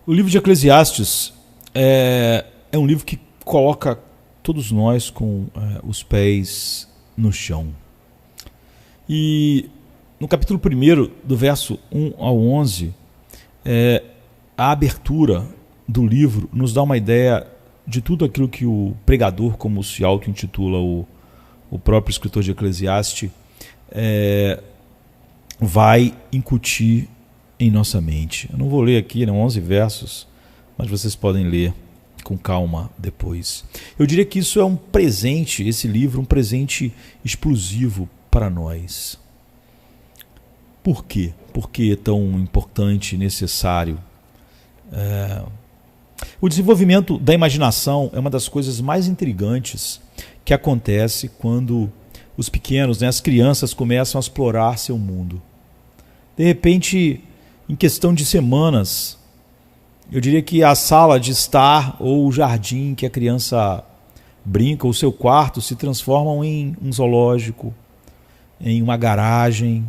O livro de Eclesiastes é um livro que coloca todos nós com os pés no chão. E no capítulo 1, do verso 1 ao 11, a abertura do livro nos dá uma ideia de tudo aquilo que o pregador, como se auto-intitula o próprio escritor de Eclesiastes, vai incutir em nossa mente. Eu não vou ler aqui, 11 versos, mas vocês podem ler com calma depois. Eu diria que isso é um presente, esse livro, um presente explosivo para nós. Por quê? Por que é tão importante e necessário? O desenvolvimento da imaginação é uma das coisas mais intrigantes que acontece quando os pequenos, as crianças, começam a explorar seu mundo. De repente, em questão de semanas, eu diria que a sala de estar ou o jardim que a criança brinca, ou seu quarto, se transformam em um zoológico, em uma garagem,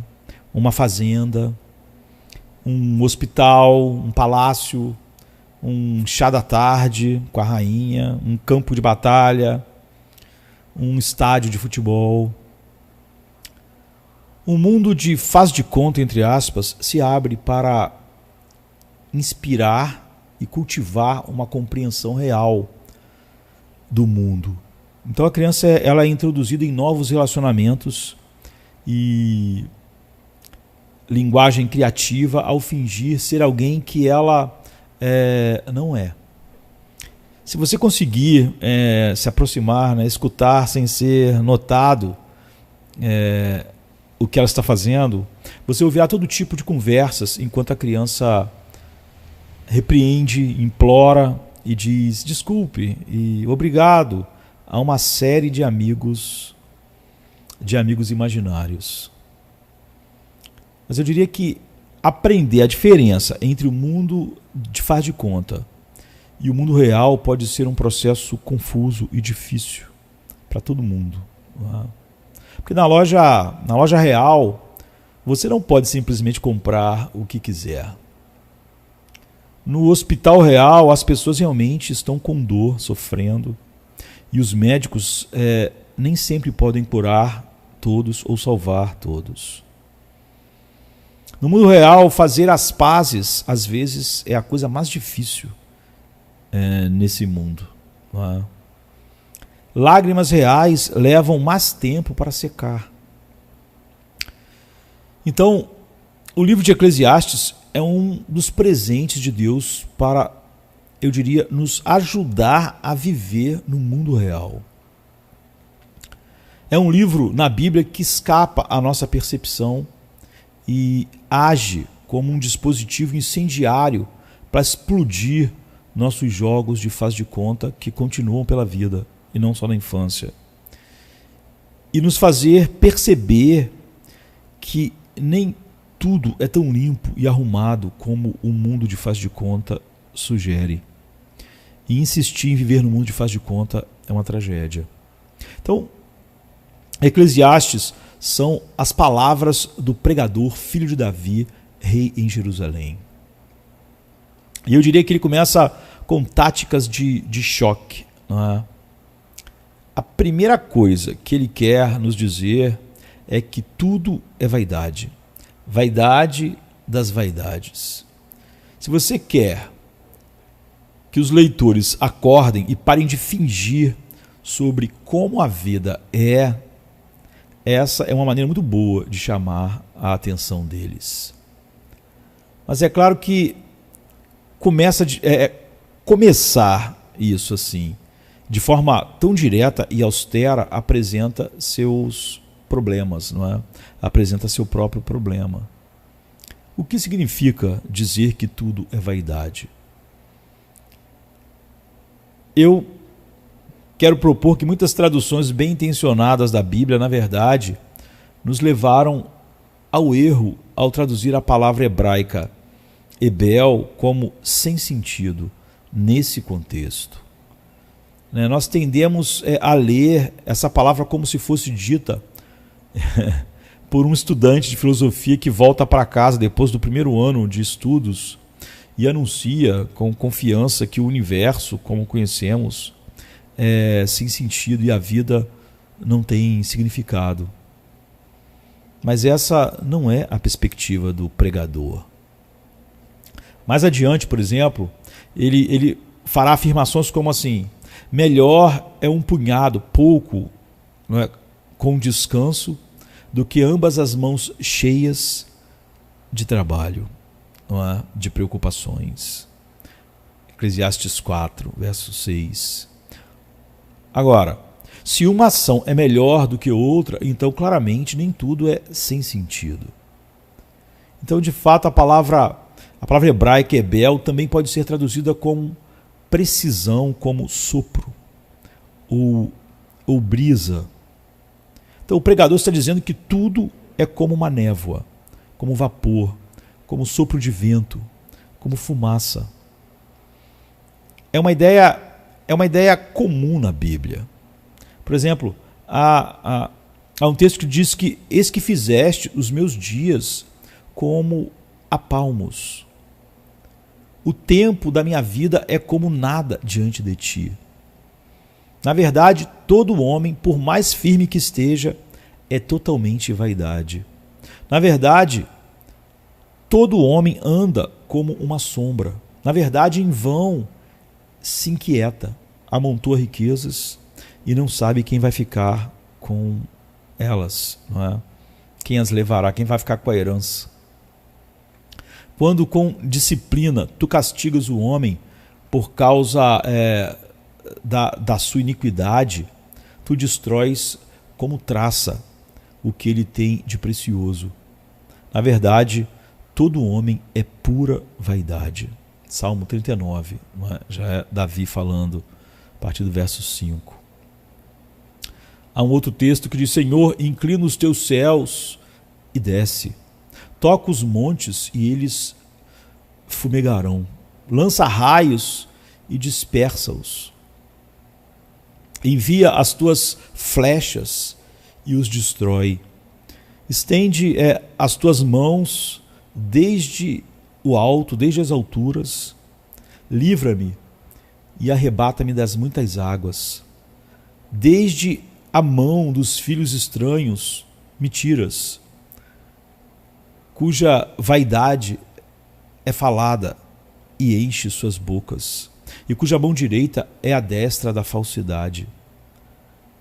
uma fazenda, um hospital, um palácio, um chá da tarde com a rainha, um campo de batalha, um estádio de futebol. Um mundo de faz de conta, entre aspas, se abre para inspirar e cultivar uma compreensão real do mundo. Então a criança ela é introduzida em novos relacionamentos e linguagem criativa ao fingir ser alguém que ela não é. Se você conseguir se aproximar, escutar sem ser notado o que ela está fazendo, você ouvirá todo tipo de conversas enquanto a criança repreende, implora e diz desculpe e obrigado a uma série de amigos imaginários. Mas eu diria que aprender a diferença entre o mundo de faz de conta e o mundo real pode ser um processo confuso e difícil para todo mundo. Porque na loja real, você não pode simplesmente comprar o que quiser. No hospital real, as pessoas realmente estão com dor, sofrendo, e os médicos nem sempre podem curar todos ou salvar todos. No mundo real, fazer as pazes, às vezes, é a coisa mais difícil nesse mundo. Não é? Lágrimas reais levam mais tempo para secar. Então, o livro de Eclesiastes é um dos presentes de Deus para, eu diria, nos ajudar a viver no mundo real. É um livro na Bíblia que escapa à nossa percepção e age como um dispositivo incendiário para explodir nossos jogos de faz de conta que continuam pela vida e não só na infância. E nos fazer perceber que nem tudo é tão limpo e arrumado como o mundo de faz de conta sugere. E insistir em viver no mundo de faz de conta é uma tragédia. Então, Eclesiastes são as palavras do pregador, filho de Davi, rei em Jerusalém. E eu diria que ele começa com táticas de choque. Não é? A primeira coisa que ele quer nos dizer é que tudo é vaidade. Vaidade das vaidades. Se você quer que os leitores acordem e parem de fingir sobre como a vida é, essa é uma maneira muito boa de chamar a atenção deles. Mas é claro que começar isso assim, de forma tão direta e austera, apresenta seus problemas, não é? Apresenta seu próprio problema. O que significa dizer que tudo é vaidade? Eu quero propor que muitas traduções bem intencionadas da Bíblia, na verdade, nos levaram ao erro ao traduzir a palavra hebraica Ebel como sem sentido nesse contexto. Nós tendemos a ler essa palavra como se fosse dita por um estudante de filosofia que volta para casa depois do primeiro ano de estudos e anuncia com confiança que o universo, como conhecemos, é sem sentido e a vida não tem significado. Mas essa não é a perspectiva do pregador. Mais adiante, por exemplo, ele fará afirmações como assim: melhor é um punhado, pouco, não é, com descanso, do que ambas as mãos cheias de trabalho, não é, de preocupações. Eclesiastes 4, verso 6. Agora, se uma ação é melhor do que outra, então claramente nem tudo é sem sentido. Então, de fato, a palavra hebraica hebel também pode ser traduzida como precisão, como sopro ou brisa. Então o pregador está dizendo que tudo é como uma névoa, como vapor, como sopro de vento, como fumaça. É uma ideia comum na Bíblia. Por exemplo, há um texto que diz que eis que fizeste os meus dias como apalmos. O tempo da minha vida é como nada diante de ti. Na verdade, todo homem, por mais firme que esteja, é totalmente vaidade. Na verdade, todo homem anda como uma sombra. Na verdade, em vão se inquieta, amontoa riquezas e não sabe quem vai ficar com elas, não é? Quem as levará, quem vai ficar com a herança. Quando com disciplina tu castigas o homem por causa da sua iniquidade, tu destróis como traça o que ele tem de precioso. Na verdade, todo homem é pura vaidade. Salmo 39, já é Davi falando, a partir do verso 5. Há um outro texto que diz: Senhor, inclina os teus céus e desce. Toca os montes e eles fumegarão. Lança raios e dispersa-os. Envia as tuas flechas e os destrói. Estende as tuas mãos desde o alto, desde as alturas. Livra-me e arrebata-me das muitas águas. Desde a mão dos filhos estranhos me tiras, cuja vaidade é falada e enche suas bocas, e cuja mão direita é a destra da falsidade.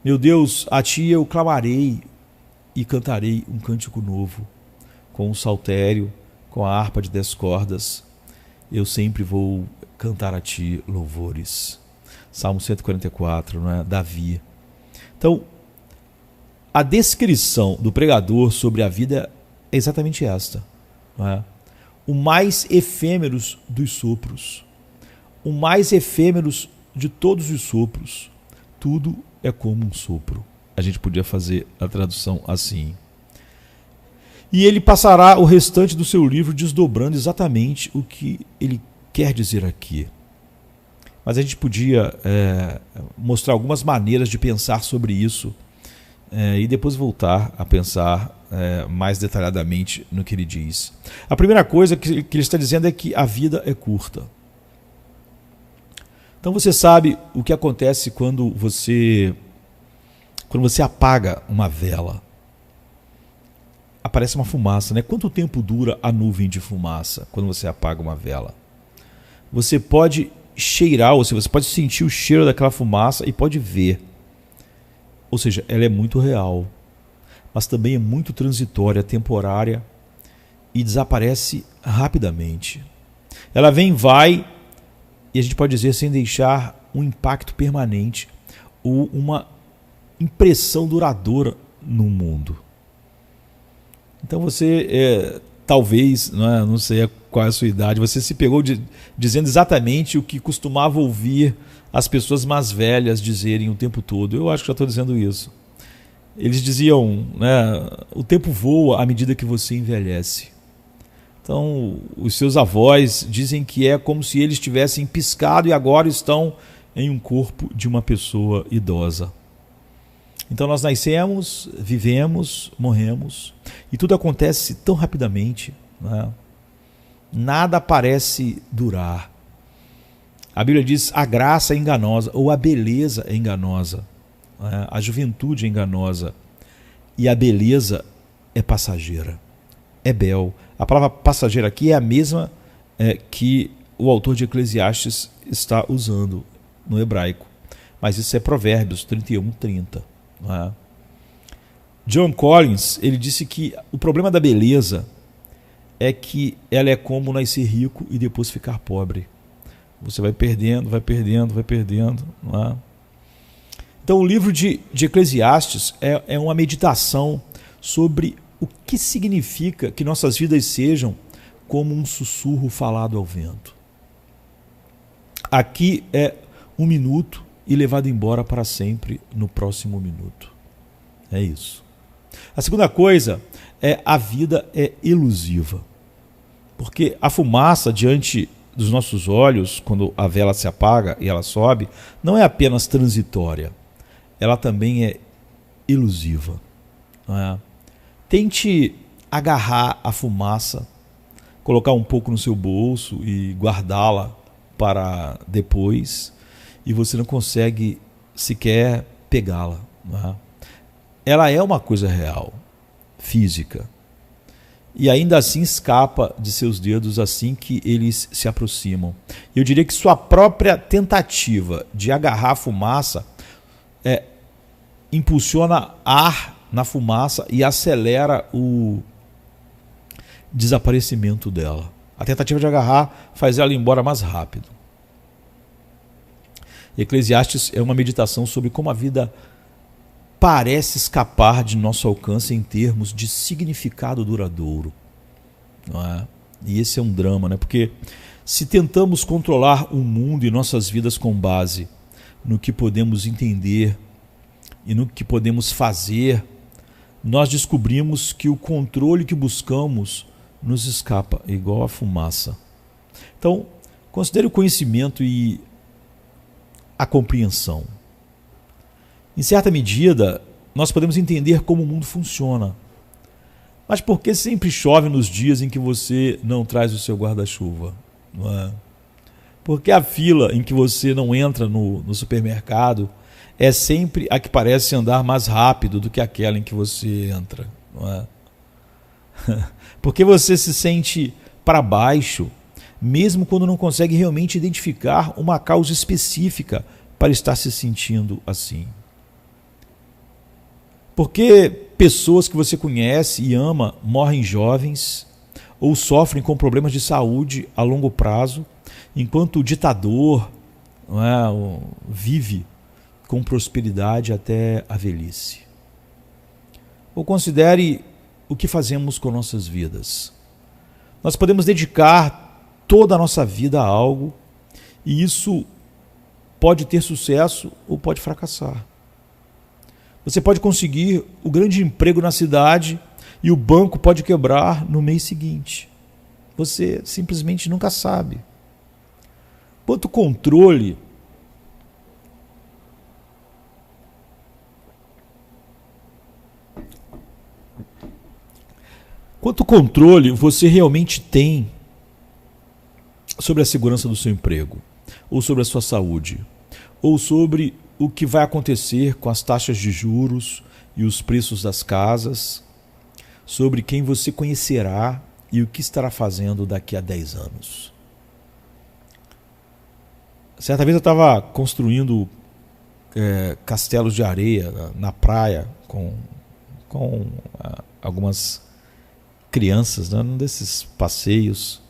Meu Deus, a ti eu clamarei e cantarei um cântico novo, com o saltério, com a harpa de 10 cordas, eu sempre vou cantar a ti louvores. Salmo 144, não é? Davi. Então, a descrição do pregador sobre a vida é exatamente esta, não é? O mais efêmeros dos sopros, o mais efêmeros de todos os sopros, tudo é como um sopro. A gente podia fazer a tradução assim. E ele passará o restante do seu livro desdobrando exatamente o que ele quer dizer aqui. Mas a gente podia mostrar algumas maneiras de pensar sobre isso e depois voltar a pensar mais detalhadamente no que ele diz. A primeira coisa que ele está dizendo é que a vida é curta. Então você sabe o que acontece quando você apaga uma vela. Aparece uma fumaça, né? Quanto tempo dura a nuvem de fumaça quando você apaga uma vela? Você pode cheirar, ou seja, você pode sentir o cheiro daquela fumaça e pode ver. Ou seja, ela é muito real, mas também é muito transitória, temporária e desaparece rapidamente. Ela vem e vai, e a gente pode dizer sem deixar um impacto permanente ou uma impressão duradoura no mundo. Então você, talvez, não sei qual é a sua idade, você se pegou dizendo exatamente o que costumava ouvir as pessoas mais velhas dizerem o tempo todo. Eu acho que já estou dizendo isso. Eles diziam, o tempo voa à medida que você envelhece. Então, os seus avós dizem que é como se eles tivessem piscado e agora estão em um corpo de uma pessoa idosa. Então nós nascemos, vivemos, morremos, e tudo acontece tão rapidamente, né? Nada parece durar. A Bíblia diz: a graça é enganosa, ou a beleza é enganosa, né? A juventude é enganosa e a beleza é passageira, é bel. A palavra passageira aqui é a mesma que o autor de Eclesiastes está usando no hebraico, mas isso é Provérbios 31:30. Né? John Collins, ele disse que o problema da beleza é que ela é como nascer rico e depois ficar pobre. Você vai perdendo, vai perdendo, vai perdendo. Não é? Então o livro de Eclesiastes é uma meditação sobre o que significa que nossas vidas sejam como um sussurro falado ao vento. Aqui é 1 minuto e levado embora para sempre no próximo minuto. É isso. A segunda coisa é: a vida é elusiva. Porque a fumaça diante dos nossos olhos, quando a vela se apaga e ela sobe, não é apenas transitória, ela também é elusiva. Não é? Tente agarrar a fumaça, colocar um pouco no seu bolso e guardá-la para depois, e você não consegue sequer pegá-la. Não é? Ela é uma coisa real, física, e ainda assim escapa de seus dedos assim que eles se aproximam. Eu diria que sua própria tentativa de agarrar a fumaça impulsiona ar na fumaça e acelera o desaparecimento dela. A tentativa de agarrar faz ela ir embora mais rápido. Eclesiastes é uma meditação sobre como a vida parece escapar de nosso alcance em termos de significado duradouro. Não é? E esse é um drama, né? Porque se tentamos controlar o mundo e nossas vidas com base no que podemos entender e no que podemos fazer, nós descobrimos que o controle que buscamos nos escapa, igual a fumaça. Então, considere o conhecimento e a compreensão. Em certa medida, nós podemos entender como o mundo funciona. Mas por que sempre chove nos dias em que você não traz o seu guarda-chuva? Não é? Por que a fila em que você não entra no supermercado é sempre a que parece andar mais rápido do que aquela em que você entra? Não é? Por que você se sente para baixo, mesmo quando não consegue realmente identificar uma causa específica para estar se sentindo assim? Por que pessoas que você conhece e ama morrem jovens ou sofrem com problemas de saúde a longo prazo, enquanto o ditador não é, vive com prosperidade até a velhice? Ou considere o que fazemos com nossas vidas. Nós podemos dedicar toda a nossa vida a algo e isso pode ter sucesso ou pode fracassar. Você pode conseguir o grande emprego na cidade e o banco pode quebrar no mês seguinte. Você simplesmente nunca sabe. Quanto controle você realmente tem sobre a segurança do seu emprego, ou sobre a sua saúde, ou sobre o que vai acontecer com as taxas de juros e os preços das casas, sobre quem você conhecerá e o que estará fazendo daqui a 10 anos. Certa vez eu estava construindo castelos de areia na praia com algumas crianças, né, num desses passeios,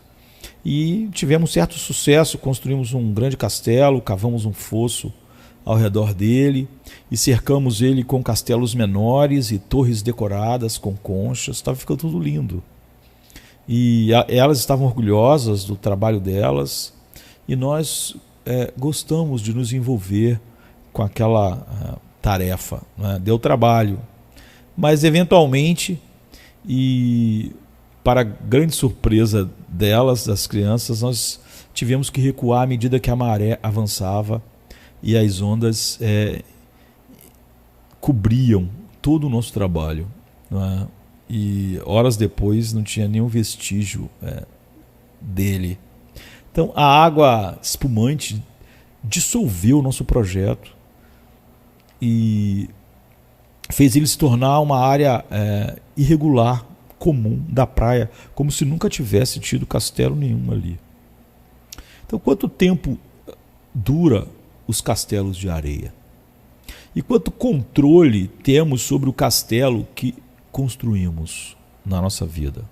e tivemos certo sucesso. Construímos um grande castelo, cavamos um fosso ao redor dele e cercamos ele com castelos menores e torres decoradas com conchas. Estava ficando tudo lindo. E elas estavam orgulhosas do trabalho delas e nós gostamos de nos envolver com aquela tarefa, né? Deu trabalho, mas eventualmente, e para grande surpresa delas, das crianças, nós tivemos que recuar à medida que a maré avançava e as ondas cobriam todo o nosso trabalho, não é? E horas depois não tinha nenhum vestígio dele. Então a água espumante dissolveu o nosso projeto e fez ele se tornar uma área irregular, comum da praia, como se nunca tivesse tido castelo nenhum ali. Então, quanto tempo dura os castelos de areia? E quanto controle temos sobre o castelo que construímos na nossa vida?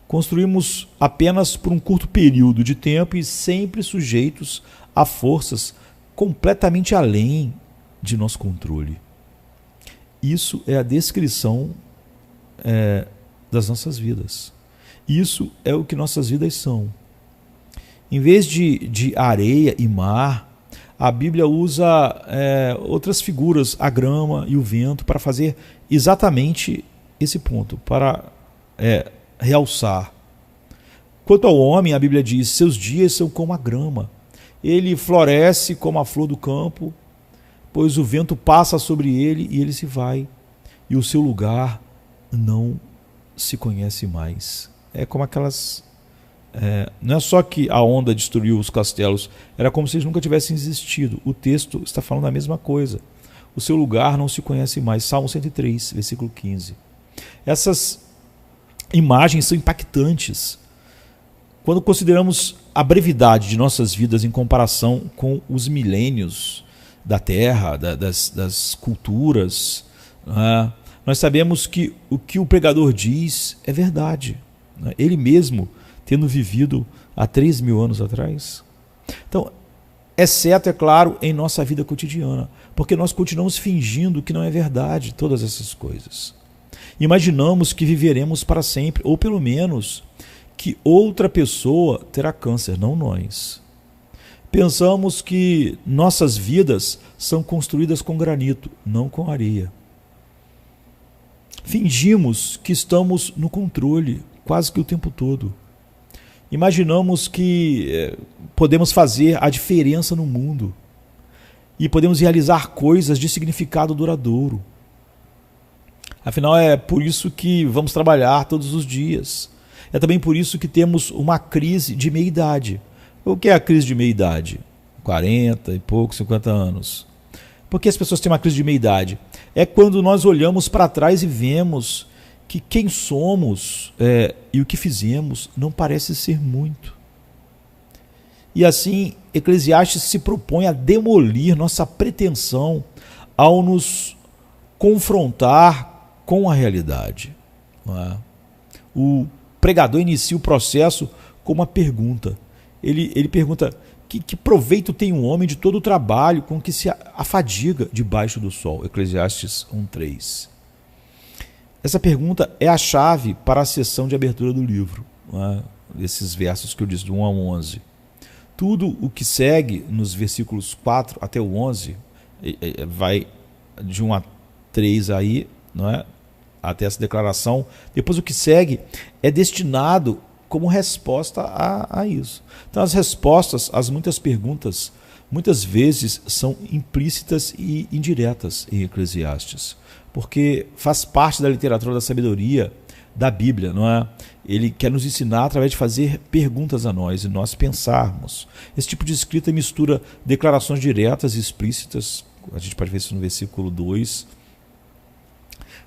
Construímos apenas por um curto período de tempo e sempre sujeitos a forças completamente além de nosso controle. Isso é a descrição das nossas vidas. Isso é o que nossas vidas são. Em vez de areia e mar, a Bíblia usa outras figuras, a grama e o vento, para fazer exatamente esse ponto, para realçar. Quanto ao homem, a Bíblia diz: seus dias são como a grama, ele floresce como a flor do campo, pois o vento passa sobre ele e ele se vai, e o seu lugar não se conhece mais. É como aquelas... não é só que a onda destruiu os castelos, era como se eles nunca tivessem existido. O texto está falando a mesma coisa. O seu lugar não se conhece mais. Salmo 103, versículo 15. Essas imagens são impactantes quando consideramos a brevidade de nossas vidas em comparação com os milênios da Terra, das culturas. Nós sabemos que o que o pregador diz é verdade. Ele mesmo tendo vivido há 3.000 anos atrás. Então, exceto, é claro, em nossa vida cotidiana, porque nós continuamos fingindo que não é verdade todas essas coisas. Imaginamos que viveremos para sempre, ou pelo menos que outra pessoa terá câncer, não nós. Pensamos que nossas vidas são construídas com granito, não com areia. Fingimos que estamos no controle quase que o tempo todo. Imaginamos que podemos fazer a diferença no mundo e podemos realizar coisas de significado duradouro. Afinal, é por isso que vamos trabalhar todos os dias. É também por isso que temos uma crise de meia-idade. O que é a crise de meia-idade? 40 e pouco, 50 anos. Por que as pessoas têm uma crise de meia-idade? É quando nós olhamos para trás e vemos que quem somos e o que fizemos não parece ser muito. E assim, Eclesiastes se propõe a demolir nossa pretensão ao nos confrontar com a realidade. Não é? O pregador inicia o processo com uma pergunta. Ele pergunta: que proveito tem um homem de todo o trabalho com que se afadiga debaixo do sol? Eclesiastes 1:3. Essa pergunta é a chave para a sessão de abertura do livro, esses versos que eu disse, do 1 ao 11. Tudo o que segue nos versículos 4 até o 11, vai de 1 a 3 aí, não é? Até essa declaração. Depois o que segue é destinado como resposta a isso. Então as respostas às muitas perguntas, muitas vezes são implícitas e indiretas em Eclesiastes, porque faz parte da literatura da sabedoria da Bíblia, não é? Ele quer nos ensinar através de fazer perguntas a nós e nós pensarmos. Esse tipo de escrita mistura declarações diretas e explícitas, a gente pode ver isso no versículo 2,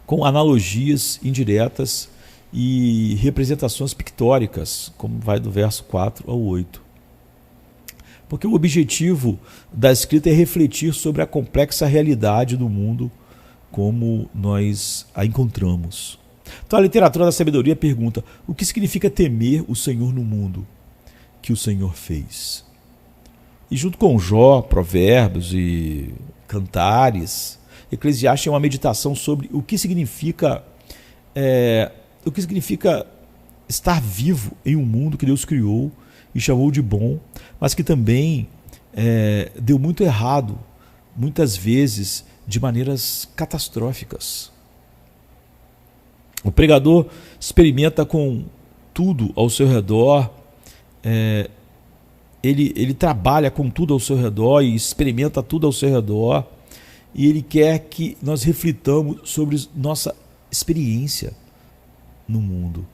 com analogias indiretas e representações pictóricas, como vai do verso 4 ao 8. Porque o objetivo da escrita é refletir sobre a complexa realidade do mundo como nós a encontramos. Então a literatura da sabedoria pergunta: o que significa temer o Senhor no mundo que o Senhor fez? E junto com Jó, Provérbios e Cantares, Eclesiastes é uma meditação sobre o que significa estar vivo em um mundo que Deus criou e chamou de bom, mas que também deu muito errado, muitas vezes de maneiras catastróficas. O pregador experimenta com tudo ao seu redor, ele trabalha com tudo ao seu redor e experimenta tudo ao seu redor, e ele quer que nós reflitamos sobre nossa experiência no mundo.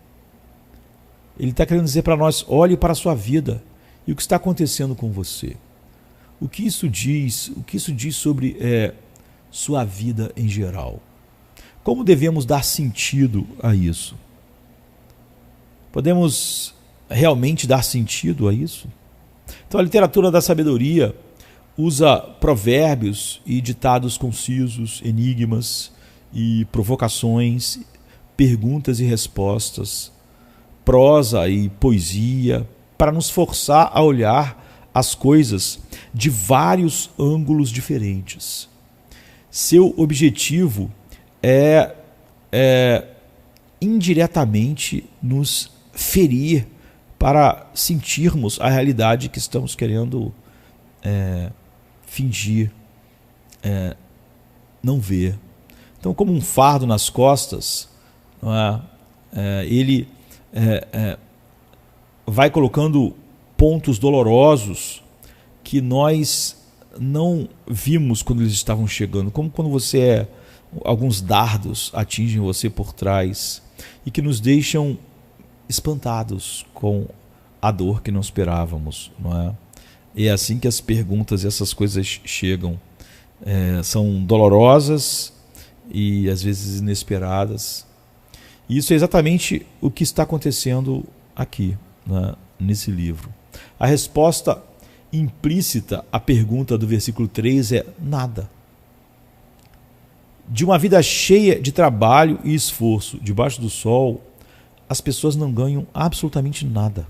Ele está querendo dizer para nós: olhe para a sua vida e o que está acontecendo com você. O que isso diz? O que isso diz sobre sua vida em geral? Como devemos dar sentido a isso? Podemos realmente dar sentido a isso? Então a literatura da sabedoria usa provérbios e ditados concisos, enigmas e provocações, perguntas e respostas, prosa e poesia, para nos forçar a olhar as coisas de vários ângulos diferentes. Seu objetivo é indiretamente nos ferir para sentirmos a realidade que estamos querendo fingir não ver. Então, como um fardo nas costas, não é? Ele vai colocando pontos dolorosos que nós não vimos quando eles estavam chegando, como quando alguns dardos atingem você por trás e que nos deixam espantados com a dor que não esperávamos, não é? E é assim que as perguntas e essas coisas chegam. São dolorosas e às vezes inesperadas. E isso é exatamente o que está acontecendo aqui, né, nesse livro. A resposta implícita à pergunta do versículo 3 é nada. De uma vida cheia de trabalho e esforço debaixo do sol, as pessoas não ganham absolutamente nada.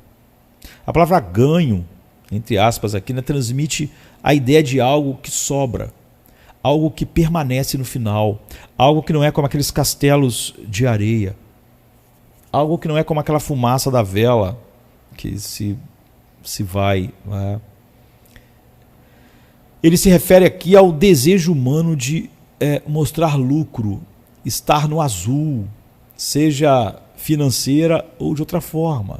A palavra ganho, entre aspas aqui, né, transmite a ideia de algo que sobra, algo que permanece no final, algo que não é como aqueles castelos de areia, algo que não é como aquela fumaça da vela que se vai. Né? Ele se refere aqui ao desejo humano de mostrar lucro, estar no azul, seja financeira ou de outra forma.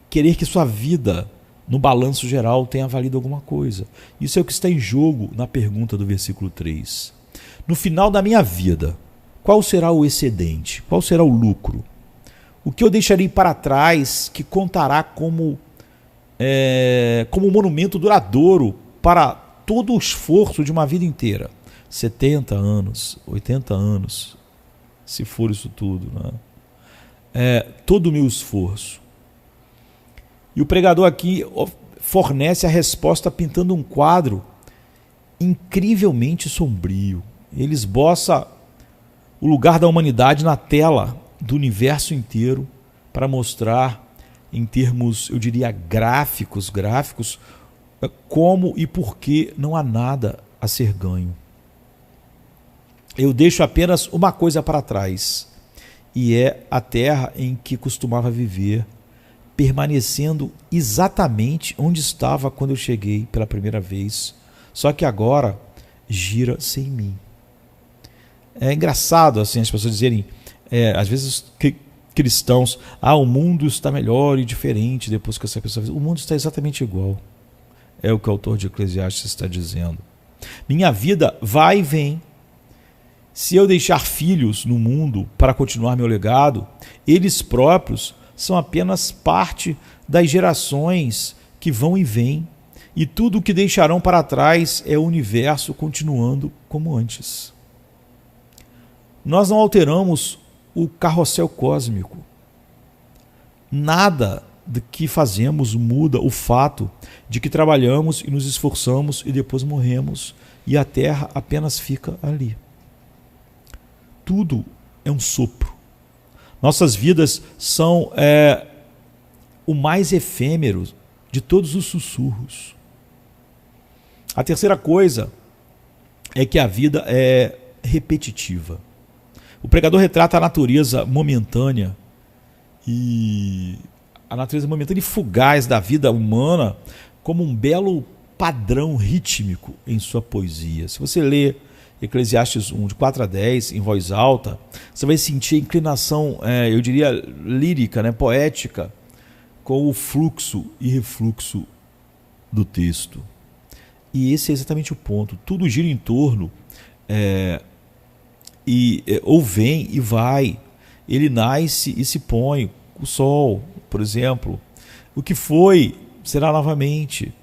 Querer que sua vida, no balanço geral, tenha valido alguma coisa. Isso é o que está em jogo na pergunta do versículo 3. No final da minha vida, qual será o excedente? Qual será o lucro? O que eu deixarei para trás que contará como um monumento duradouro para todo o esforço de uma vida inteira? 70 anos, 80 anos, se for isso tudo, né? Todo o meu esforço. E o pregador aqui fornece a resposta pintando um quadro incrivelmente sombrio. Ele esboça o lugar da humanidade na tela do universo inteiro para mostrar, em termos, eu diria, gráficos, como e por que não há nada a ser ganho. Eu deixo apenas uma coisa para trás, e é a terra em que costumava viver, permanecendo exatamente onde estava quando eu cheguei pela primeira vez, só que agora gira sem mim. É engraçado assim as pessoas dizerem, às vezes cristãos, o mundo está melhor e diferente depois que essa pessoa... O mundo está exatamente igual. É o que o autor de Eclesiastes está dizendo. Minha vida vai e vem. Se eu deixar filhos no mundo para continuar meu legado, eles próprios são apenas parte das gerações que vão e vêm, e tudo o que deixarão para trás é o universo continuando como antes. Nós não alteramos o carrossel cósmico. Nada do que fazemos muda o fato de que trabalhamos e nos esforçamos e depois morremos, e a Terra apenas fica ali. Tudo é um sopro. Nossas vidas são o mais efêmero de todos os sussurros. A terceira coisa é que a vida é repetitiva. O pregador retrata a natureza momentânea e fugaz da vida humana como um belo padrão rítmico em sua poesia. Se você lê Eclesiastes 1, de 4 a 10, em voz alta, você vai sentir a inclinação, eu diria, lírica, né, poética, com o fluxo e refluxo do texto. E esse é exatamente o ponto. Tudo gira em torno, ou vem e vai. Ele nasce e se põe. o sol, por exemplo. O que foi, será novamente.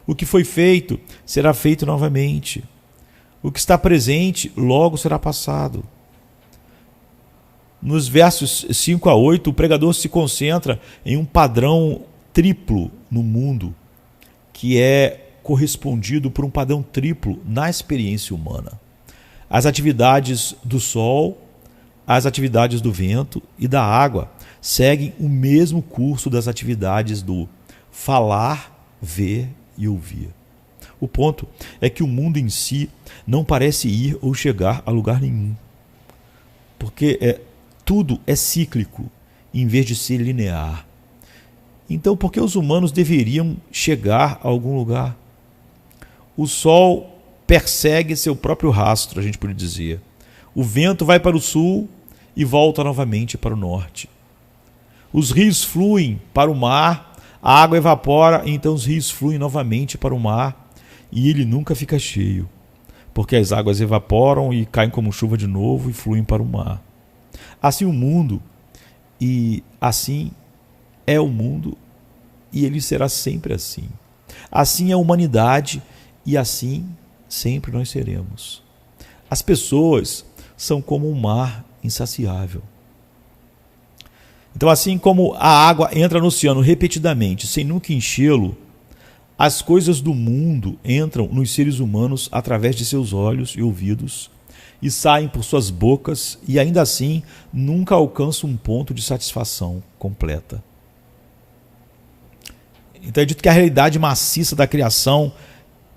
O que foi feito, será feito novamente. O que está presente, logo será passado. Nos versos 5 a 8, o pregador se concentra em um padrão triplo no mundo, que é correspondido por um padrão triplo na experiência humana. As atividades do sol, as atividades do vento e da água seguem o mesmo curso das atividades do falar, ver e ouvir. O ponto é que o mundo em si não parece ir ou chegar a lugar nenhum, porque tudo é cíclico em vez de ser linear. Então, por que os humanos deveriam chegar a algum lugar? O sol persegue seu próprio rastro, a gente pode dizer. O vento vai para o sul e volta novamente para o norte. Os rios fluem para o mar, a água evapora, então os rios fluem novamente para o mar e ele nunca fica cheio, porque as águas evaporam e caem como chuva de novo e fluem para o mar. Assim o mundo, e assim é o mundo, e ele será sempre assim. Assim é a humanidade, e assim sempre nós seremos. As pessoas são como um mar insaciável. Então, assim como a água entra no oceano repetidamente, sem nunca enchê-lo, as coisas do mundo entram nos seres humanos através de seus olhos e ouvidos e saem por suas bocas e ainda assim nunca alcançam um ponto de satisfação completa. Então é dito que a realidade maciça da criação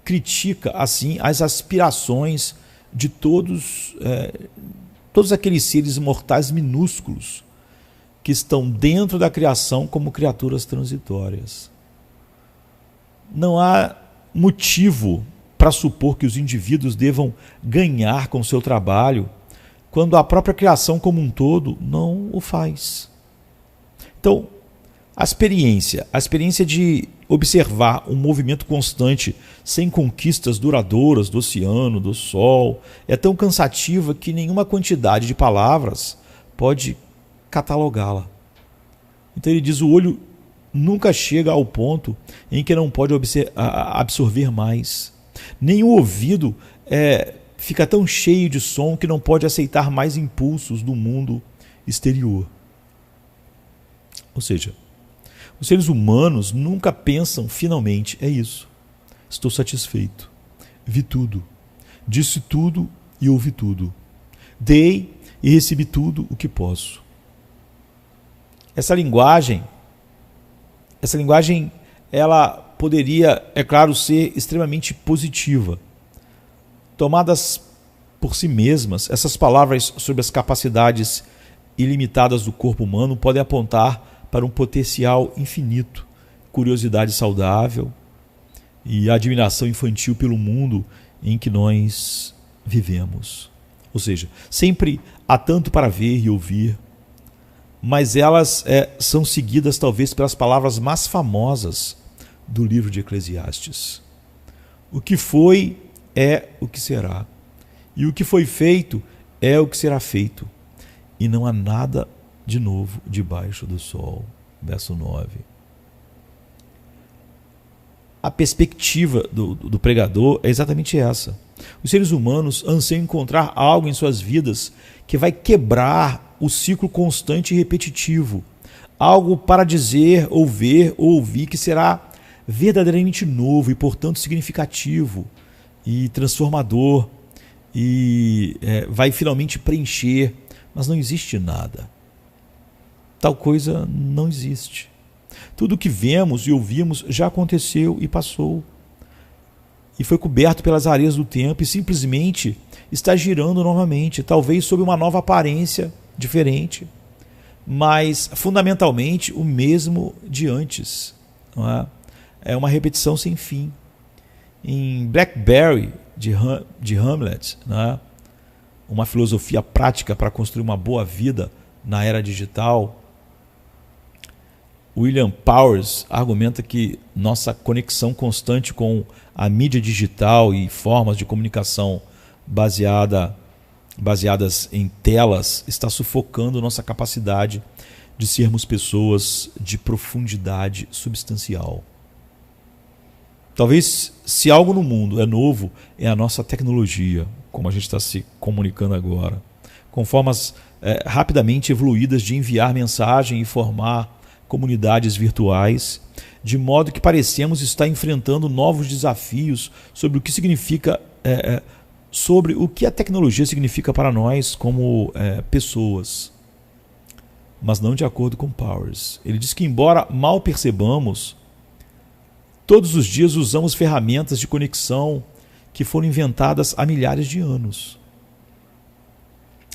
critica assim as aspirações de todos aqueles seres mortais minúsculos que estão dentro da criação como criaturas transitórias. Não há motivo para supor que os indivíduos devam ganhar com seu trabalho quando a própria criação como um todo não o faz. Então, a experiência de observar um movimento constante sem conquistas duradouras do oceano, do sol, é tão cansativa que nenhuma quantidade de palavras pode catalogá-la. Então ele diz: o olho nunca chega ao ponto em que não pode absorver mais. Nem o ouvido fica tão cheio de som que não pode aceitar mais impulsos do mundo exterior. Ou seja, os seres humanos nunca pensam finalmente: é isso, estou satisfeito, vi tudo, disse tudo e ouvi tudo, dei e recebi tudo o que posso. Essa linguagem, ela poderia, é claro, ser extremamente positiva. Tomadas por si mesmas, essas palavras sobre as capacidades ilimitadas do corpo humano podem apontar para um potencial infinito, curiosidade saudável e admiração infantil pelo mundo em que nós vivemos. Ou seja, sempre há tanto para ver e ouvir, mas elas são seguidas talvez pelas palavras mais famosas do livro de Eclesiastes. O que foi é o que será, e o que foi feito é o que será feito, e não há nada de novo debaixo do sol. Verso 9. A perspectiva do pregador é exatamente essa. Os seres humanos anseiam encontrar algo em suas vidas que vai quebrar o ciclo constante e repetitivo. Algo para dizer, ou ver, ou ouvir que será verdadeiramente novo e, portanto, significativo e transformador e vai finalmente preencher. Mas não existe nada. Tal coisa não existe. Tudo o que vemos e ouvimos já aconteceu e passou. E foi coberto pelas areias do tempo e simplesmente está girando novamente, talvez sob uma nova aparência diferente, mas fundamentalmente o mesmo de antes. Não é? É uma repetição sem fim. Em Blackberry, de Hamlet, não é? Uma filosofia prática para construir uma boa vida na era digital, William Powers argumenta que nossa conexão constante com a mídia digital e formas de comunicação baseadas em telas está sufocando nossa capacidade de sermos pessoas de profundidade substancial. Talvez, se algo no mundo é novo, é a nossa tecnologia, como a gente está se comunicando agora, com formas rapidamente evoluídas de enviar mensagem e formar comunidades virtuais, de modo que parecemos estar enfrentando novos desafios sobre o que significa, sobre o que a tecnologia significa para nós como pessoas. Mas não de acordo com Powers. Ele diz que, embora mal percebamos, todos os dias usamos ferramentas de conexão que foram inventadas há milhares de anos.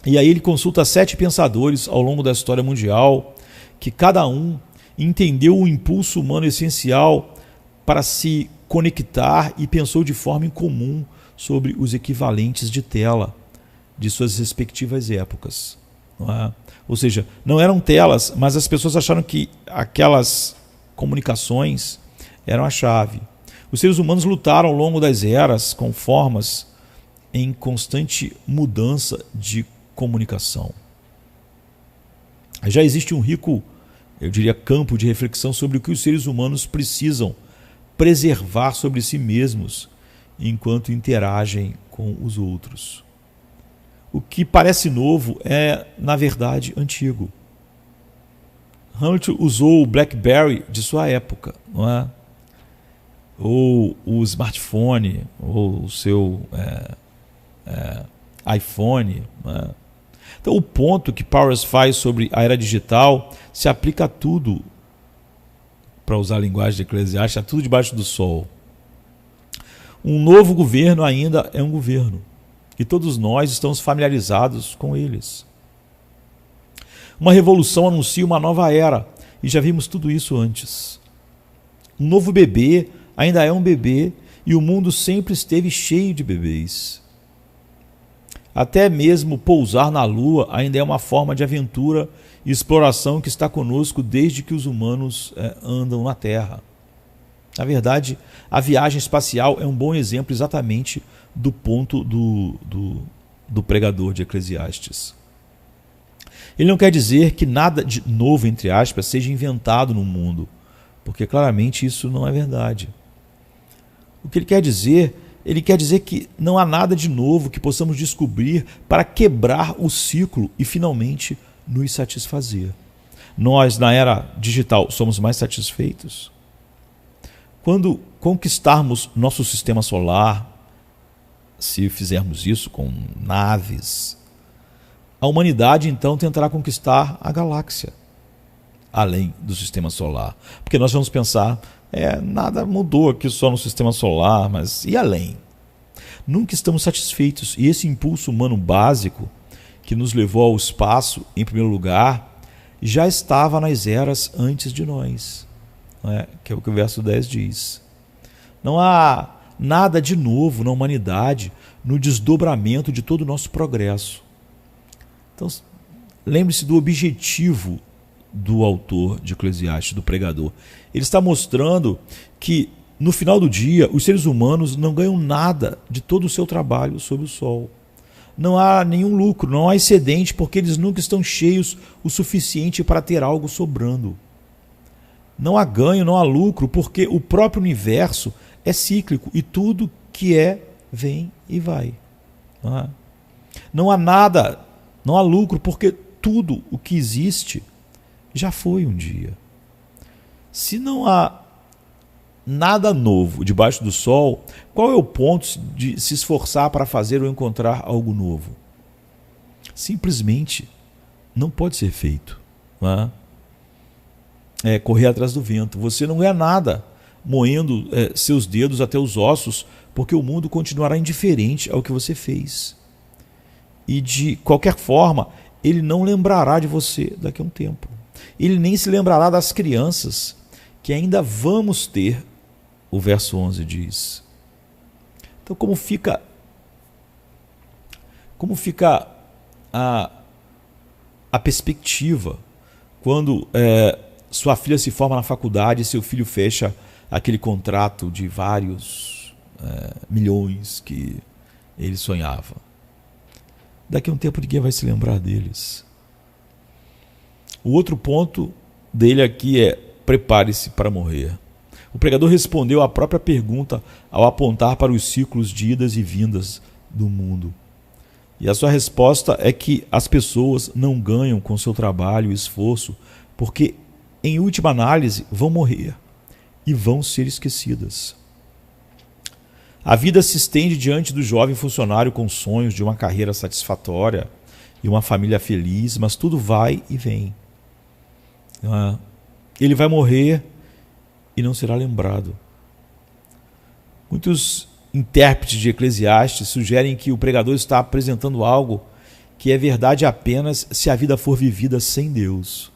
E aí ele consulta 7 pensadores ao longo da história mundial, que cada um entendeu o impulso humano essencial para se conectar e pensou de forma incomum sobre os equivalentes de tela de suas respectivas épocas. Não é? Ou seja, não eram telas, mas as pessoas acharam que aquelas comunicações eram a chave. Os seres humanos lutaram ao longo das eras com formas em constante mudança de comunicação. Já existe um rico, eu diria, campo de reflexão sobre o que os seres humanos precisam preservar sobre si mesmos enquanto interagem com os outros. O que parece novo é, na verdade, antigo. Hamilton usou o BlackBerry de sua época, não é? Ou o smartphone, ou o seu iPhone. Não é? Então, o ponto que Powers faz sobre a era digital se aplica a tudo, para usar a linguagem de Eclesiastes, a tudo debaixo do sol. Um novo governo ainda é um governo, e todos nós estamos familiarizados com eles. Uma revolução anuncia uma nova era, e já vimos tudo isso antes. Um novo bebê ainda é um bebê, e o mundo sempre esteve cheio de bebês. Até mesmo pousar na Lua ainda é uma forma de aventura e exploração que está conosco desde que os humanos andam na Terra. Na verdade, a viagem espacial é um bom exemplo exatamente do ponto do pregador de Eclesiastes. Ele não quer dizer que nada de novo, entre aspas, seja inventado no mundo, porque claramente isso não é verdade. O que ele quer dizer que não há nada de novo que possamos descobrir para quebrar o ciclo e finalmente nos satisfazer. Nós, na era digital, somos mais satisfeitos? Quando conquistarmos nosso sistema solar, se fizermos isso com naves, a humanidade então tentará conquistar a galáxia, além do sistema solar. Porque nós vamos pensar, nada mudou aqui só no sistema solar, mas e além? Nunca estamos satisfeitos, e esse impulso humano básico, que nos levou ao espaço em primeiro lugar, já estava nas eras antes de nós, que é o que o verso 10 diz. Não há nada de novo na humanidade no desdobramento de todo o nosso progresso. Então, lembre-se do objetivo do autor de Eclesiastes, do pregador. Ele está mostrando que, no final do dia, os seres humanos não ganham nada de todo o seu trabalho sob o sol. Não há nenhum lucro, não há excedente, porque eles nunca estão cheios o suficiente para ter algo sobrando. Não há ganho, não há lucro, porque o próprio universo é cíclico e tudo que vem e vai. Não há nada, não há lucro, porque tudo o que existe já foi um dia. Se não há nada novo debaixo do sol, qual é o ponto de se esforçar para fazer ou encontrar algo novo? Simplesmente não pode ser feito. Correr atrás do vento. Você não ganha nada moendo seus dedos até os ossos, porque o mundo continuará indiferente ao que você fez. E de qualquer forma, ele não lembrará de você daqui a um tempo. Ele nem se lembrará das crianças que ainda vamos ter, o verso 11 diz. Então, como fica a perspectiva quando sua filha se forma na faculdade e seu filho fecha aquele contrato de vários milhões que ele sonhava? Daqui a um tempo ninguém vai se lembrar deles. O outro ponto dele aqui é: prepare-se para morrer. O pregador respondeu à própria pergunta ao apontar para os ciclos de idas e vindas do mundo. E a sua resposta é que as pessoas não ganham com seu trabalho e esforço, porque, em última análise, vão morrer e vão ser esquecidas. A vida se estende diante do jovem funcionário com sonhos de uma carreira satisfatória e uma família feliz, mas tudo vai e vem. Ele vai morrer e não será lembrado. Muitos intérpretes de Eclesiastes sugerem que o pregador está apresentando algo que é verdade apenas se a vida for vivida sem Deus.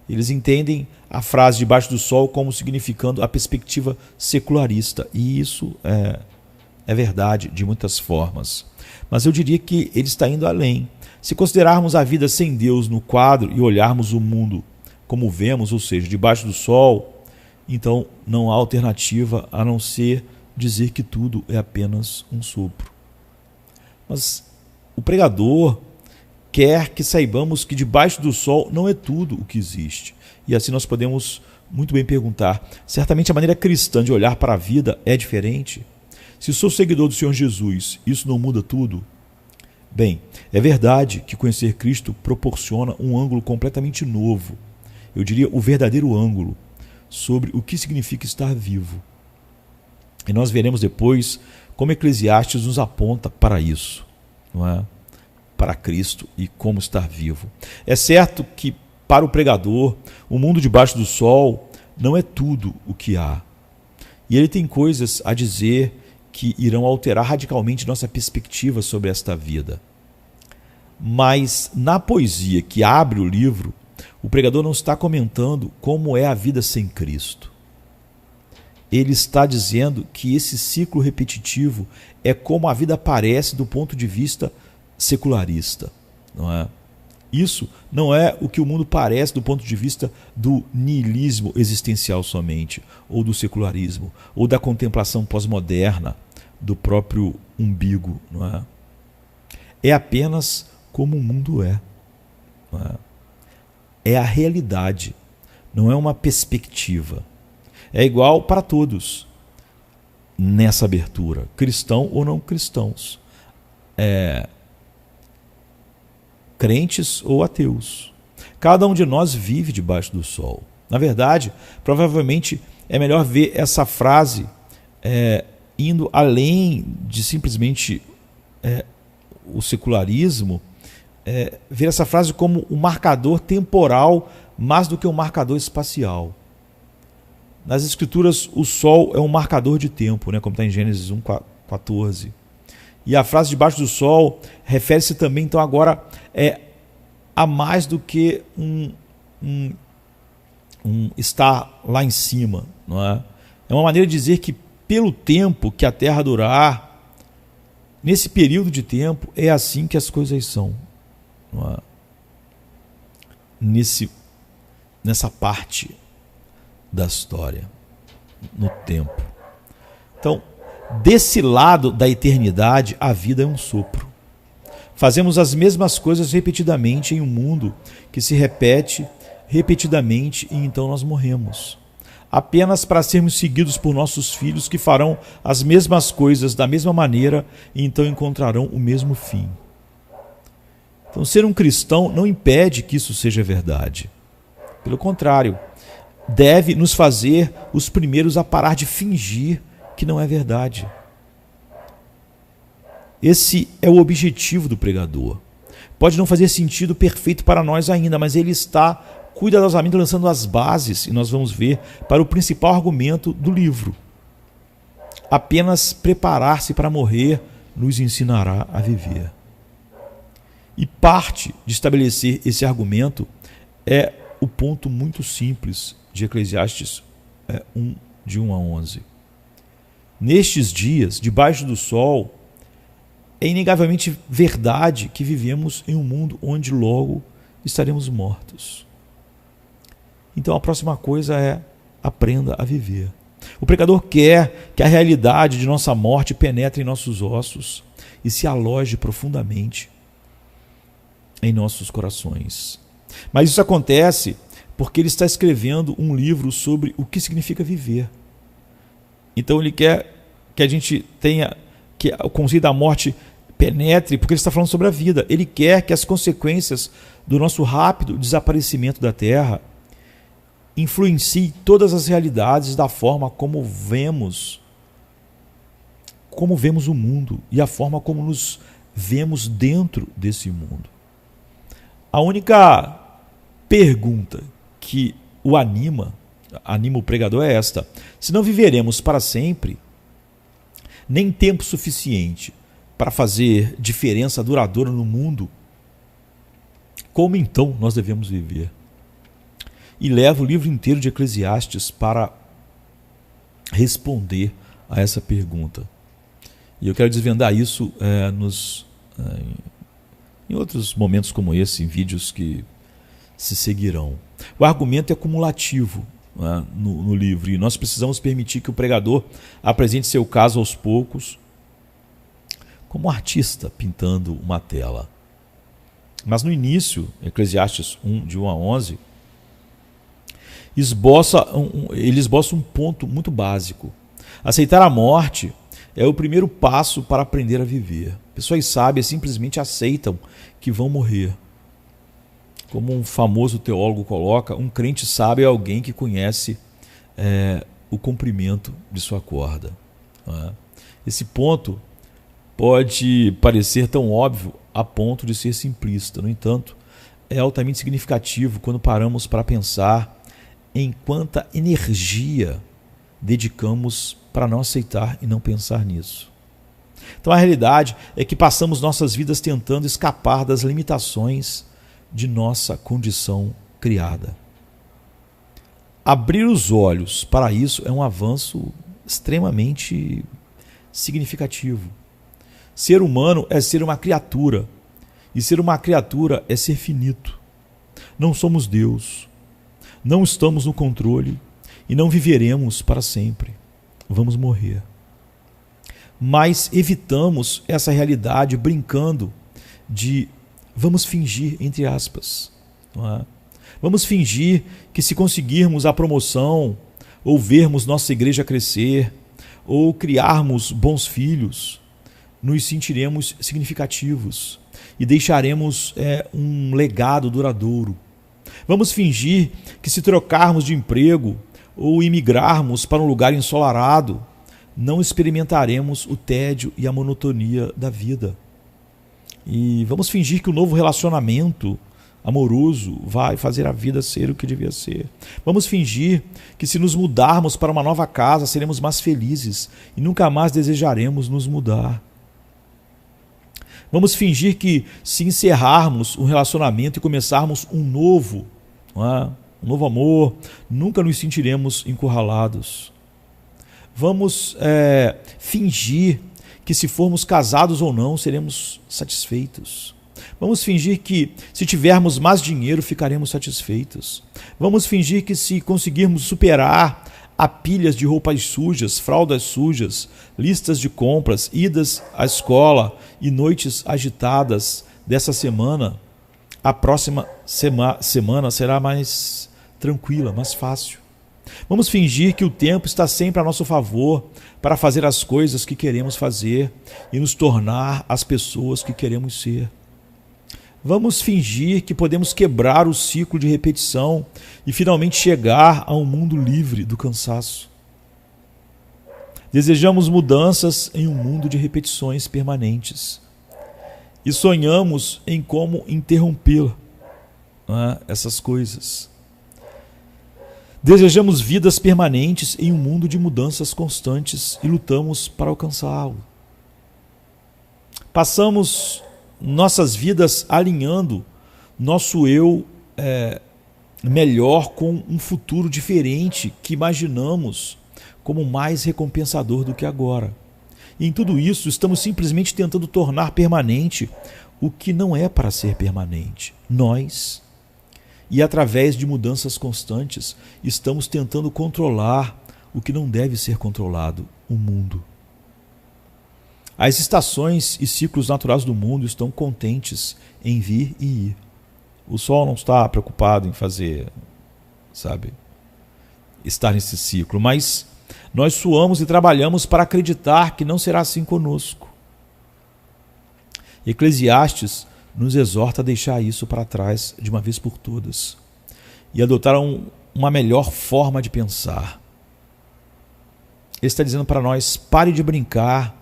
Eles entendem a frase debaixo do sol como significando a perspectiva secularista, e isso é verdade de muitas formas. Mas eu diria que ele está indo além. Se considerarmos a vida sem Deus no quadro e olharmos o mundo como vemos, ou seja, debaixo do sol, então não há alternativa a não ser dizer que tudo é apenas um sopro. Mas o pregador quer que saibamos que debaixo do sol não é tudo o que existe. E assim nós podemos muito bem perguntar: certamente a maneira cristã de olhar para a vida é diferente? Se sou seguidor do Senhor Jesus, isso não muda tudo? Bem, é verdade que conhecer Cristo proporciona um ângulo completamente novo, eu diria o verdadeiro ângulo, sobre o que significa estar vivo. E nós veremos depois como Eclesiastes nos aponta para isso, não é? Para Cristo e como estar vivo. É certo que, para o pregador, o mundo debaixo do sol não é tudo o que há. E ele tem coisas a dizer que irão alterar radicalmente nossa perspectiva sobre esta vida. Mas na poesia que abre o livro, o pregador não está comentando como é a vida sem Cristo. Ele está dizendo que esse ciclo repetitivo é como a vida parece do ponto de vista secularista, não é? Isso não é o que o mundo parece do ponto de vista do niilismo existencial somente, ou do secularismo, ou da contemplação pós-moderna do próprio umbigo, não é? É apenas como o mundo é, não é? É a realidade, não é uma perspectiva. É igual para todos nessa abertura, cristão ou não cristãos, crentes ou ateus. Cada um de nós vive debaixo do sol. Na verdade, provavelmente é melhor ver essa frase indo além de simplesmente o secularismo, ver essa frase como um marcador temporal mais do que um marcador espacial. Nas Escrituras, o sol é um marcador de tempo, né, como está em Gênesis 1:14. E a frase debaixo do sol refere-se também, então, agora a mais do que um estar lá em cima. Não é? É uma maneira de dizer que, pelo tempo que a Terra durar, nesse período de tempo, é assim que as coisas são. Não é? Nessa parte da história, no tempo. Então, desse lado da eternidade, a vida é um sopro. Fazemos as mesmas coisas repetidamente em um mundo que se repete repetidamente e então nós morremos. Apenas para sermos seguidos por nossos filhos que farão as mesmas coisas da mesma maneira e então encontrarão o mesmo fim. Então, ser um cristão não impede que isso seja verdade. Pelo contrário, deve nos fazer os primeiros a parar de fingir que não é verdade. Esse é o objetivo do pregador. Pode não fazer sentido perfeito para nós ainda, mas ele está cuidadosamente lançando as bases, e nós vamos ver, para o principal argumento do livro. Apenas preparar-se para morrer nos ensinará a viver. E parte de estabelecer esse argumento é o ponto muito simples de Eclesiastes 1, de 1 a 11. Nestes dias, debaixo do sol, é inegavelmente verdade que vivemos em um mundo onde logo estaremos mortos. Então a próxima coisa é: aprenda a viver. O pregador quer que a realidade de nossa morte penetre em nossos ossos e se aloje profundamente em nossos corações. Mas isso acontece porque ele está escrevendo um livro sobre o que significa viver. Então ele quer que a gente tenha, que o conceito da morte penetre, porque ele está falando sobre a vida. Ele quer que as consequências do nosso rápido desaparecimento da Terra influenciem todas as realidades da forma como vemos o mundo e a forma como nos vemos dentro desse mundo. A única pergunta que o anima o pregador é esta: se não viveremos para sempre, nem tempo suficiente para fazer diferença duradoura no mundo, como então nós devemos viver? E leva o livro inteiro de Eclesiastes para responder a essa pergunta. E eu quero desvendar isso em outros momentos como esse, em vídeos que se seguirão. O argumento é cumulativo, né, no livro, e nós precisamos permitir que o pregador apresente seu caso aos poucos, como um artista pintando uma tela. Mas no início, Eclesiastes 1, de 1 a 11, ele esboça um ponto muito básico. Aceitar a morte é o primeiro passo para aprender a viver. Pessoas sábias simplesmente aceitam que vão morrer. Como um famoso teólogo coloca, um crente sábio é alguém que conhece o comprimento de sua corda. Esse ponto pode parecer tão óbvio a ponto de ser simplista. No entanto, é altamente significativo quando paramos para pensar em quanta energia dedicamos para não aceitar e não pensar nisso. Então a realidade é que passamos nossas vidas tentando escapar das limitações de nossa condição criada. Abrir os olhos para isso é um avanço extremamente significativo. Ser humano é ser uma criatura, e ser uma criatura é ser finito. Não somos Deus, não estamos no controle e não viveremos para sempre. Vamos morrer. Mas evitamos essa realidade brincando de vamos fingir, entre aspas. Não é? Vamos fingir que se conseguirmos a promoção, ou vermos nossa igreja crescer, ou criarmos bons filhos, nos sentiremos significativos e deixaremos um legado duradouro. Vamos fingir que se trocarmos de emprego ou imigrarmos para um lugar ensolarado, não experimentaremos o tédio e a monotonia da vida. E vamos fingir que o novo relacionamento amoroso vai fazer a vida ser o que devia ser. Vamos fingir que se nos mudarmos para uma nova casa, seremos mais felizes e nunca mais desejaremos nos mudar. Vamos fingir que se encerrarmos um relacionamento e começarmos um novo amor, nunca nos sentiremos encurralados. Vamos fingir que se formos casados ou não, seremos satisfeitos. Vamos fingir que se tivermos mais dinheiro, ficaremos satisfeitos. Vamos fingir que se conseguirmos superar a pilhas de roupas sujas, fraldas sujas, listas de compras, idas à escola e noites agitadas dessa semana, a próxima semana será mais tranquila, mais fácil. Vamos fingir que o tempo está sempre a nosso favor para fazer as coisas que queremos fazer e nos tornar as pessoas que queremos ser. Vamos fingir que podemos quebrar o ciclo de repetição e finalmente chegar a um mundo livre do cansaço. Desejamos mudanças em um mundo de repetições permanentes e sonhamos em como interromper essas coisas. Desejamos vidas permanentes em um mundo de mudanças constantes e lutamos para alcançá-lo. Passamos nossas vidas alinhando nosso eu melhor com um futuro diferente que imaginamos como mais recompensador do que agora. E em tudo isso estamos simplesmente tentando tornar permanente o que não é para ser permanente. Nós, e através de mudanças constantes, estamos tentando controlar o que não deve ser controlado, o mundo. As estações e ciclos naturais do mundo estão contentes em vir e ir. O Sol não está preocupado em fazer, estar nesse ciclo, mas nós suamos e trabalhamos para acreditar que não será assim conosco. Eclesiastes nos exorta a deixar isso para trás de uma vez por todas e adotar uma melhor forma de pensar. Ele está dizendo para nós: pare de brincar,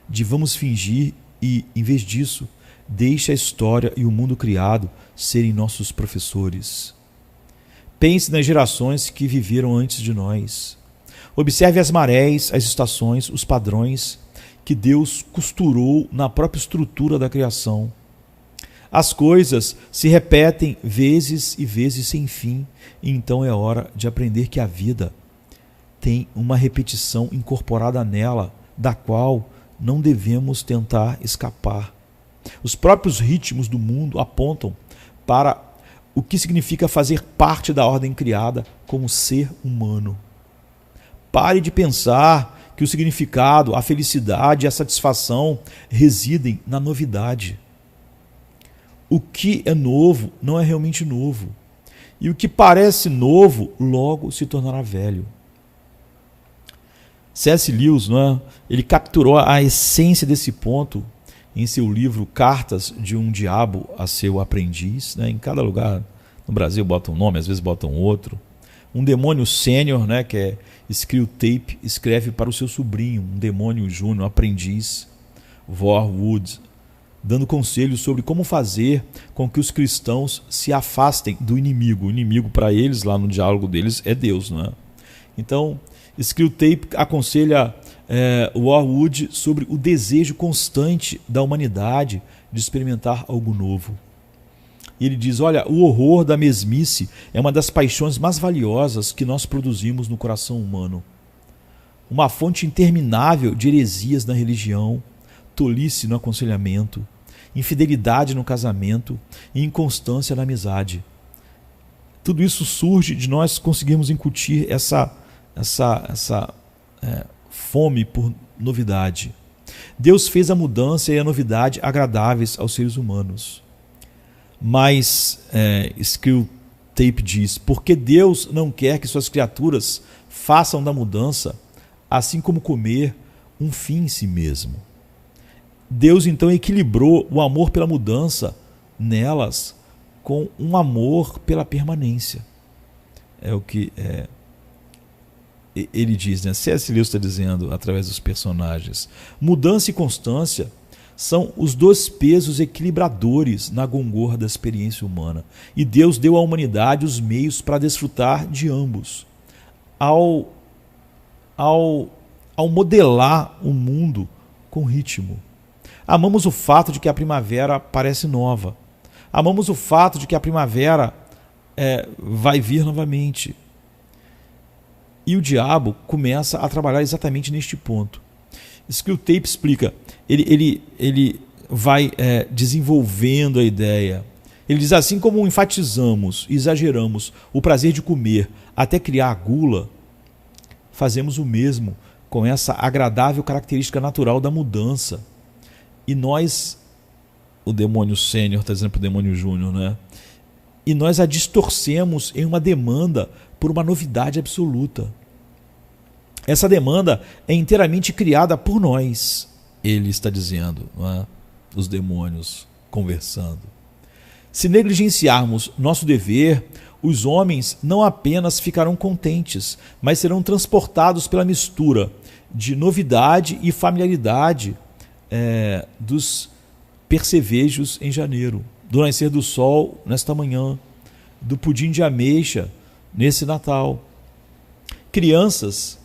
de vamos fingir e, em vez disso, deixe a história e o mundo criado serem nossos professores. Pense nas gerações que viveram antes de nós. Observe as marés, as estações, os padrões que Deus costurou na própria estrutura da criação. As coisas se repetem vezes e vezes sem fim, e então é hora de aprender que a vida tem uma repetição incorporada nela, da qual não devemos tentar escapar. Os próprios ritmos do mundo apontam para o que significa fazer parte da ordem criada como ser humano. Pare de pensar que o significado, a felicidade e a satisfação residem na novidade. O que é novo não é realmente novo. E o que parece novo logo se tornará velho. C.S. Lewis, ele capturou a essência desse ponto em seu livro Cartas de um Diabo a Seu Aprendiz. Em cada lugar no Brasil botam um nome, às vezes botam outro. Um demônio sênior, que é Screwtape, escreve para o seu sobrinho, um demônio júnior, aprendiz, Worwood, dando conselhos sobre como fazer com que os cristãos se afastem do inimigo. O inimigo para eles, lá no diálogo deles, é Deus. Então, Screwtape aconselha Worwood sobre o desejo constante da humanidade de experimentar algo novo. E ele diz: olha, o horror da mesmice é uma das paixões mais valiosas que nós produzimos no coração humano. Uma fonte interminável de heresias na religião, tolice no aconselhamento, infidelidade no casamento e inconstância na amizade. Tudo isso surge de nós conseguirmos incutir essa fome por novidade. Deus fez a mudança e a novidade agradáveis aos seres humanos. Mas Screwtape diz: porque Deus não quer que suas criaturas façam da mudança, assim como comer, um fim em si mesmo. Deus então equilibrou o amor pela mudança nelas com um amor pela permanência. É o que ele diz, C.S. Lewis está dizendo através dos personagens. Mudança e constância são os dois pesos equilibradores na gongorra da experiência humana. E Deus deu à humanidade os meios para desfrutar de ambos. Ao modelar o mundo com ritmo. Amamos o fato de que a primavera parece nova. Amamos o fato de que a primavera vai vir novamente. E o diabo começa a trabalhar exatamente neste ponto. Screwtape explica, ele vai desenvolvendo a ideia. Ele diz: assim como enfatizamos e exageramos o prazer de comer até criar a gula, fazemos o mesmo com essa agradável característica natural da mudança. E nós, o demônio sênior está dizendo para o demônio júnior, e nós a distorcemos em uma demanda por uma novidade absoluta. Essa demanda é inteiramente criada por nós, ele está dizendo, os demônios conversando. Se negligenciarmos nosso dever, os homens não apenas ficarão contentes, mas serão transportados pela mistura de novidade e familiaridade dos percevejos em janeiro, do nascer do sol nesta manhã, do pudim de ameixa nesse Natal. Crianças,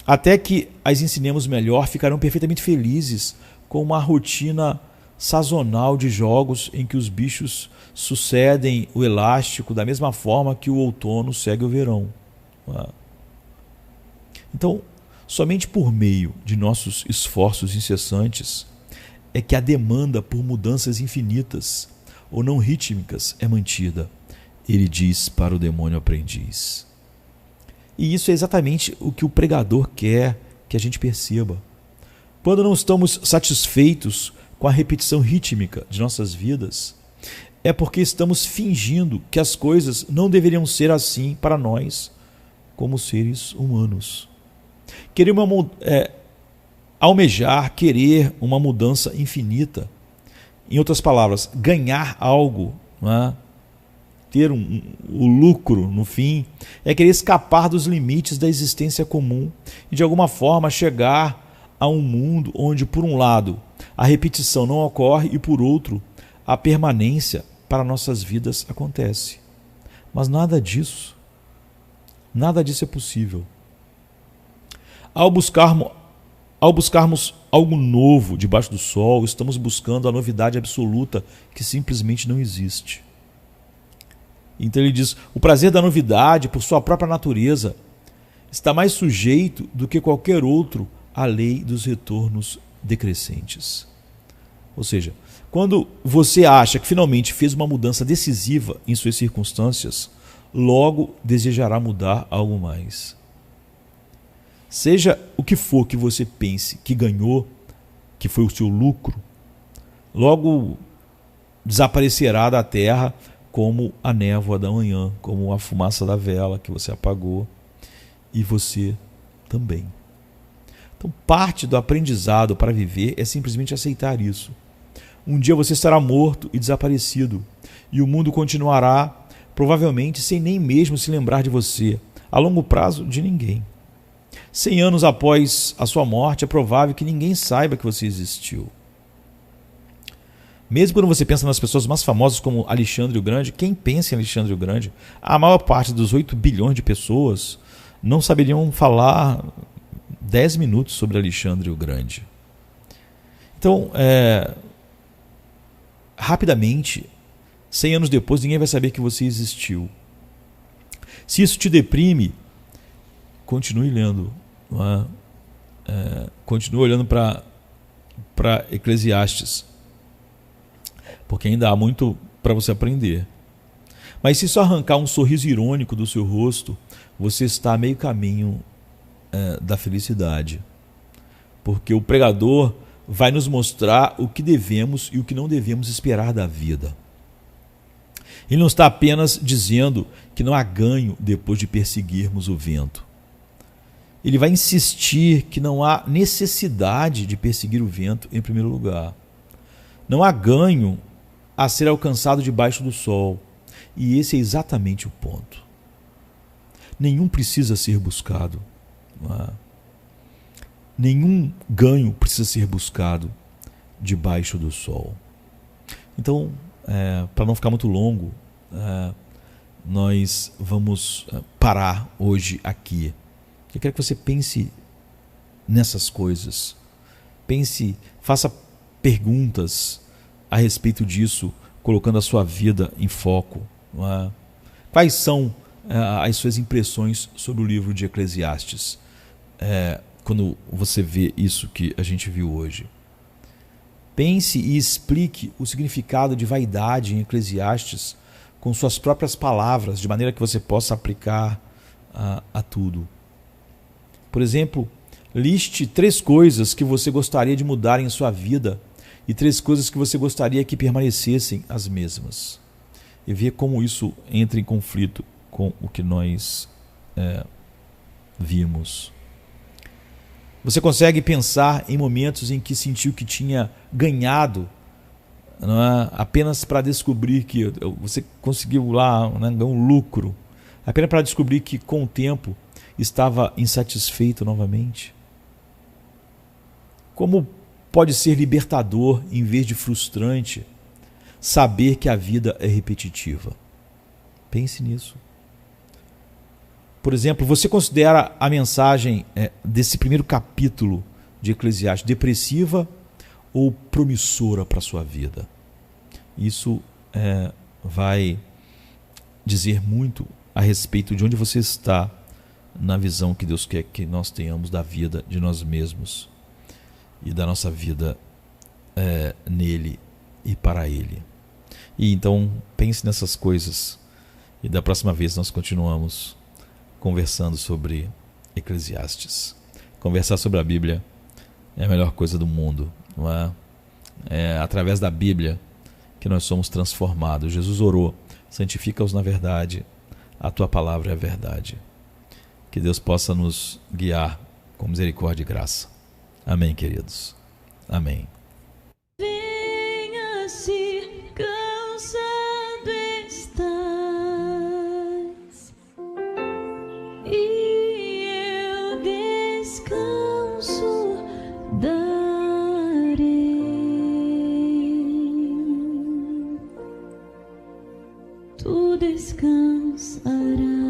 até que as ensinemos melhor, ficarão perfeitamente felizes com uma rotina sazonal de jogos em que os bichos sucedem o elástico da mesma forma que o outono segue o verão. Então, somente por meio de nossos esforços incessantes é que a demanda por mudanças infinitas ou não rítmicas é mantida, ele diz para o demônio aprendiz. E isso é exatamente o que o pregador quer que a gente perceba. Quando não estamos satisfeitos com a repetição rítmica de nossas vidas, é porque estamos fingindo que as coisas não deveriam ser assim para nós, como seres humanos. Almejar, querer uma mudança infinita. Em outras palavras, ganhar algo, não é? Ter o lucro no fim, é querer escapar dos limites da existência comum e de alguma forma chegar a um mundo onde, por um lado, a repetição não ocorre e, por outro, a permanência para nossas vidas acontece. Mas nada disso é possível. Ao buscarmos algo novo debaixo do sol, estamos buscando a novidade absoluta que simplesmente não existe. Então ele diz, o prazer da novidade, por sua própria natureza, está mais sujeito do que qualquer outro à lei dos retornos decrescentes. Ou seja, quando você acha que finalmente fez uma mudança decisiva em suas circunstâncias, logo desejará mudar algo mais. Seja o que for que você pense que ganhou, que foi o seu lucro, logo desaparecerá da terra como a névoa da manhã, como a fumaça da vela que você apagou, e você também. Então, parte do aprendizado para viver é simplesmente aceitar isso. Um dia você estará morto e desaparecido, e o mundo continuará, provavelmente sem nem mesmo se lembrar de você, a longo prazo de ninguém. 100 anos após a sua morte, é provável que ninguém saiba que você existiu. Mesmo quando você pensa nas pessoas mais famosas como Alexandre o Grande, quem pensa em Alexandre o Grande, a maior parte dos 8 bilhões de pessoas não saberiam falar 10 minutos sobre Alexandre o Grande. Então, rapidamente, 100 anos depois, ninguém vai saber que você existiu. Se isso te deprime, continue lendo. Continue olhando para Eclesiastes, porque ainda há muito para você aprender. Mas se isso arrancar um sorriso irônico do seu rosto, você está a meio caminho da felicidade. Porque o pregador vai nos mostrar o que devemos e o que não devemos esperar da vida. Ele não está apenas dizendo que não há ganho depois de perseguirmos o vento. Ele vai insistir que não há necessidade de perseguir o vento em primeiro lugar. Não há ganho a ser alcançado debaixo do sol. E esse é exatamente o ponto. Nenhum precisa ser buscado. Nenhum ganho precisa ser buscado debaixo do sol. Então, para não ficar muito longo, nós vamos parar hoje aqui. Eu quero que você pense nessas coisas. Pense, faça perguntas a respeito disso, colocando a sua vida em foco. Quais são as suas impressões sobre o livro de Eclesiastes? Quando você vê isso que a gente viu hoje. Pense e explique o significado de vaidade em Eclesiastes com suas próprias palavras, de maneira que você possa aplicar a tudo. Por exemplo, liste 3 coisas que você gostaria de mudar em sua vida e 3 coisas que você gostaria que permanecessem as mesmas. E ver como isso entra em conflito com o que nós vimos. Você consegue pensar em momentos em que sentiu que tinha ganhado, não é? Apenas para descobrir que você conseguiu lá, ganhar um lucro, apenas para descobrir que com o tempo estava insatisfeito novamente? Como pode ser libertador em vez de frustrante saber que a vida é repetitiva? Pense nisso. Por exemplo, você considera a mensagem desse primeiro capítulo de Eclesiastes depressiva ou promissora para a sua vida? Isso vai dizer muito a respeito de onde você está na visão que Deus quer que nós tenhamos da vida, de nós mesmos e da nossa vida nele e para ele. E então pense nessas coisas e da próxima vez nós continuamos conversando sobre Eclesiastes. Conversar sobre a Bíblia é a melhor coisa do mundo, não é? Através da Bíblia que nós somos transformados. Jesus orou: santifica-os na verdade, a tua palavra é a verdade. Que Deus possa nos guiar com misericórdia e graça. Amém, queridos. Amém. Venha se cansado estás, e eu descanso darei. Tu descansarás.